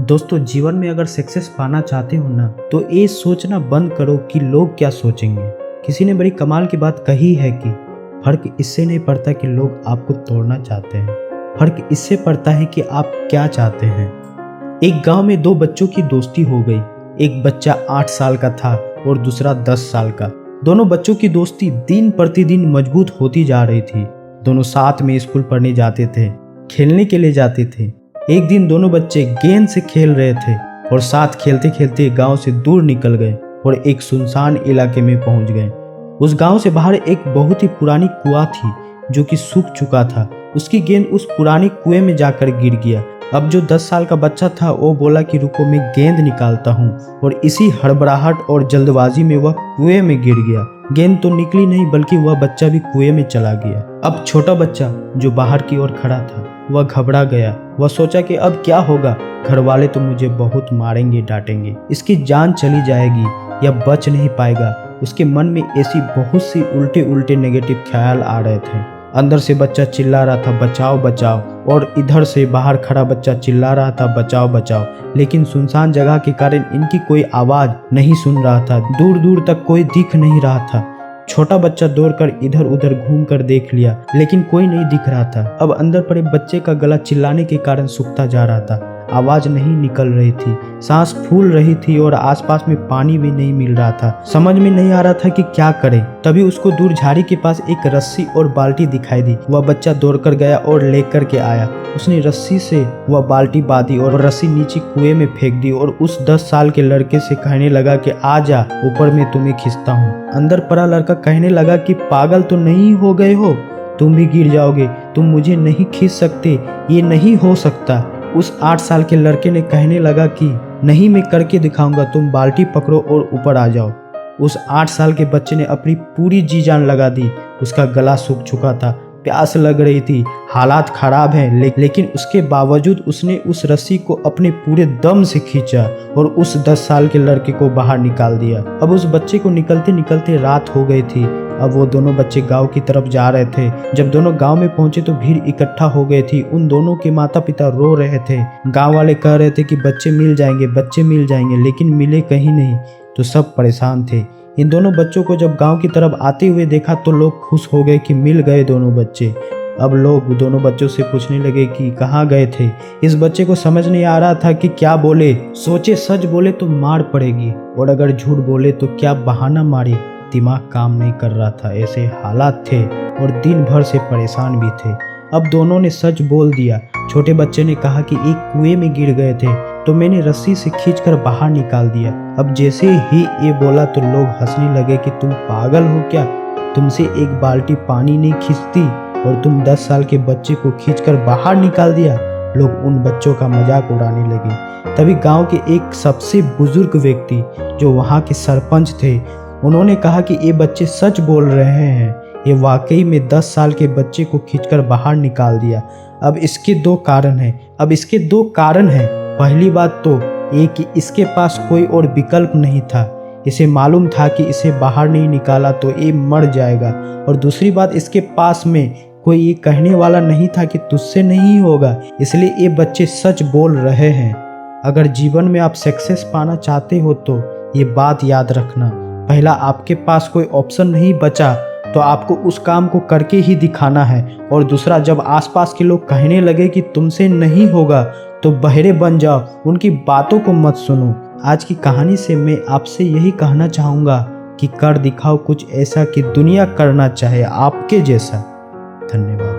दोस्तों, जीवन में अगर सक्सेस पाना चाहते हो ना, तो ये सोचना बंद करो कि लोग क्या सोचेंगे। किसी ने बड़ी कमाल की बात कही है कि फर्क इससे नहीं पड़ता कि लोग आपको तोड़ना चाहते हैं, फर्क इससे पड़ता है कि आप क्या चाहते हैं। एक गांव में दो बच्चों की दोस्ती हो गई। एक बच्चा 8 साल का था और दूसरा 10 साल का। दोनों बच्चों की दोस्ती दिन प्रतिदिन मजबूत होती जा रही थी। दोनों साथ में स्कूल पढ़ने जाते थे, खेलने के लिए जाते थे। एक दिन दोनों बच्चे गेंद से खेल रहे थे और साथ खेलते खेलते गांव से दूर निकल गए और एक सुनसान इलाके में पहुंच गए। उस गांव से बाहर एक बहुत ही पुरानी कुआं थी जो कि सूख चुका था। उसकी गेंद उस पुराने कुएं में जाकर गिर गया। अब जो 10 साल का बच्चा था वो बोला कि रुको, मैं गेंद निकालता हूँ, और इसी हड़बड़ाहट और जल्दबाजी में वह कुएं में गिर गया। गेंद तो निकली नहीं बल्कि वह बच्चा भी कुएं में चला गया। अब छोटा बच्चा जो बाहर की ओर खड़ा था वह घबरा गया। वह सोचा कि अब क्या होगा, घर वाले तो मुझे बहुत मारेंगे, डांटेंगे, इसकी जान चली जाएगी या बच नहीं पाएगा। उसके मन में ऐसी बहुत सी उल्टे उल्टे नेगेटिव ख्याल आ रहे थे। अंदर से बच्चा चिल्ला रहा था बचाओ बचाओ, और इधर से बाहर खड़ा बच्चा चिल्ला रहा था बचाओ बचाओ। लेकिन सुनसान जगह के कारण इनकी कोई आवाज नहीं सुन रहा था। दूर दूर तक कोई दिख नहीं रहा था। छोटा बच्चा दौड़कर इधर उधर घूम कर देख लिया लेकिन कोई नहीं दिख रहा था। अब अंदर पड़े बच्चे का गला चिल्लाने के कारण सूखता जा रहा था। आवाज नहीं निकल रही थी, सांस फूल रही थी और आसपास में पानी भी नहीं मिल रहा था। समझ में नहीं आ रहा था कि क्या करे। तभी उसको दूर झाड़ी के पास एक रस्सी और बाल्टी दिखाई दी। वह बच्चा दौड़कर गया और लेकर के आया। उसने रस्सी से वह बाल्टी बांधी और रस्सी नीचे कुएं में फेंक दी और उस 10 साल के लड़के से कहने लगा कि आ जा, ऊपर में तुम्हें खींचता हूँ। अंदर पड़ा लड़का कहने लगा कि पागल तो नहीं हो गए हो, तुम भी गिर जाओगे, तुम मुझे नहीं खींच सकते, ये नहीं हो सकता। उस 8 साल के लड़के ने कहने लगा कि नहीं, मैं करके दिखाऊंगा, तुम बाल्टी पकड़ो और ऊपर आ जाओ। उस 8 साल के बच्चे ने अपनी पूरी जी जान लगा दी। उसका गला सूख चुका था, प्यास लग रही थी, हालात खराब हैं, लेकिन उसके बावजूद उसने उस रस्सी को अपने पूरे दम से खींचा और उस 10 साल के लड़के को बाहर निकाल दिया। अब उस बच्चे को निकलते निकलते रात हो गई थी। अब वो दोनों बच्चे गांव की तरफ जा रहे थे। जब दोनों गांव में पहुंचे तो भीड़ इकट्ठा हो गई थी। उन दोनों के माता पिता रो रहे थे। गांव वाले कह रहे थे कि बच्चे मिल जाएंगे, बच्चे मिल जाएंगे, लेकिन मिले कहीं नहीं। तो सब परेशान थे। इन दोनों बच्चों को जब गांव की तरफ आते हुए देखा तो लोग खुश हो गए कि मिल गए दोनों बच्चे। अब लोग दोनों बच्चों से पूछने लगे कि कहाँ गए थे। इस बच्चे को समझ नहीं आ रहा था कि क्या बोले। सोचे सच बोले तो मार पड़ेगी और अगर झूठ बोले तो क्या बहाना मारे। दिमाग काम नहीं कर रहा था, ऐसे हालात थे और दिन भर से परेशान भी थे। अब दोनों ने सच बोल दिया। छोटे बच्चे ने कहा कि एक कुएं में गिर गए थे तो मैंने रस्सी से खींचकर बाहर निकाल दिया। अब जैसे ही ये बोला तो लोग हंसने लगे कि तुम पागल हो क्या, तुमसे एक बाल्टी पानी नहीं खींचती और तुम 10 साल के बच्चे को खींचकर बाहर निकाल दिया। लोग उन बच्चों का मजाक उड़ाने लगे। तभी गांव के एक सबसे बुजुर्ग व्यक्ति जो वहाँ के सरपंच थे, उन्होंने कहा कि ये बच्चे सच बोल रहे हैं, ये वाकई में 10 साल के बच्चे को खींचकर बाहर निकाल दिया। अब इसके दो कारण हैं। पहली बात तो ये कि इसके पास कोई और विकल्प नहीं था। इसे मालूम था कि इसे बाहर नहीं निकाला तो ये मर जाएगा। और दूसरी बात, इसके पास में कोई ये कहने वाला नहीं था कि तुझसे नहीं होगा, इसलिए ये बच्चे सच बोल रहे हैं। अगर जीवन में आप सक्सेस पाना चाहते हो तो ये बात याद रखना, पहला आपके पास कोई ऑप्शन नहीं बचा तो आपको उस काम को करके ही दिखाना है। और दूसरा, जब आसपास के लोग कहने लगे कि तुमसे नहीं होगा तो बहरे बन जाओ, उनकी बातों को मत सुनो। आज की कहानी से मैं आपसे यही कहना चाहूँगा कि कर दिखाओ कुछ ऐसा कि दुनिया करना चाहे आपके जैसा। धन्यवाद।